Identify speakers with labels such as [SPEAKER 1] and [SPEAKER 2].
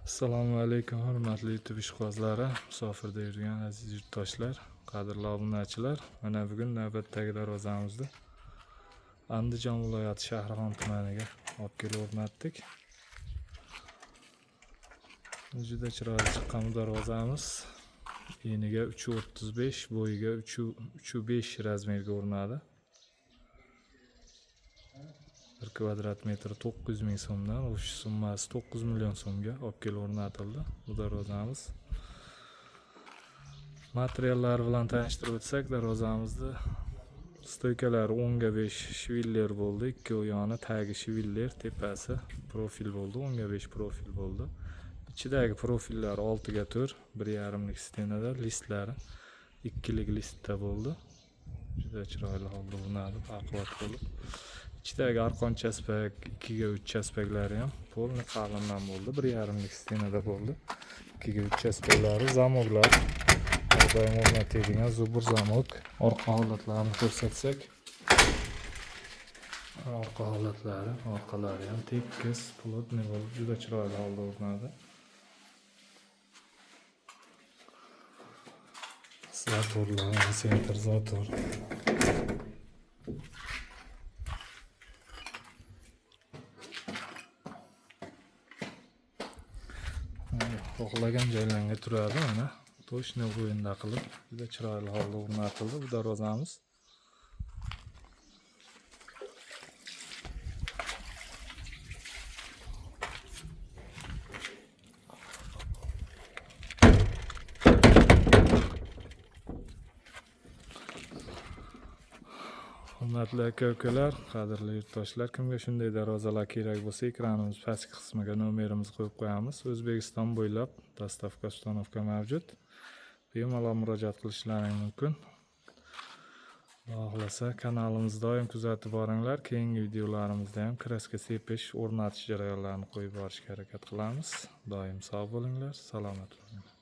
[SPEAKER 1] Assalomu alaykum hurmatli YouTube ishqibozlari, musofirda yurgan aziz yurtdoshlar, qadrli obunachilar. Mana bugun navbatdagi darvozamizni Andijon viloyati Shahrixon tumaniga olib kelib o'rnatdik. Juda chiroyli chiqqan bu darvozamiz. Eniga 3.35, bo'yiga 3.5 razmerga o'rnadi. 1 kvadrat metr 900 ming so'mdan, o'sha summasi 9 million so'mga olib kelib o'rnatildi bu darvozamiz. Materiallar bilan tanishtirib o'tsak, darvozamizni stoykalari 10/5 shviller bo'ldi. Ikki yoni tagi shviller, tepasi profil bo'ldi. 10/5 profil bo'ldi. Ichidagi profillar 6/4, 1,5lik stenada, listlari 2lik listda bo'ldi. Juda chiroyli holda o'rnadi, baquvvat bo'lib. İçidagi arqon chaspak, 2/3 chaspaklari ham polni qalindan bo'ldi. 1,5lik stenada bo'ldi. 2/3 chaspaklari, zamoklar, doim o'rnatilgan zubur zamok. Orqa holatlarini ko'rsatsak, orqa holatlari, orqalari ham tekis, plotniy bo'lib, juda chiroyli holda o'rnadi. Zatorlar, sentr zator. Xohlagan joylarga turadi, mana to'shni o'yinda qilib juda chiroyli holda o'rnatildi bu darvozamiz. Hurmatli aka-ukalar, qadrli yurtdoshlar, kimga shunday darvozalar kerak bo'lsa, ekranimiz pastki qismiga nomerimizni qo'yib qo'yamiz. O'zbekiston bo'ylab dostavka, ustanovka mavjud. Bemalol murojaat qilishlaring mumkin. Xohlasa kanalimizni doim kuzatib boringlar. Keyingi videolarimizda ham kraska sepish, o'rnatish jarayonlarini qo'yib borishga harakat qilamiz. Doim sog' bo'linglar, salomat bo'ling.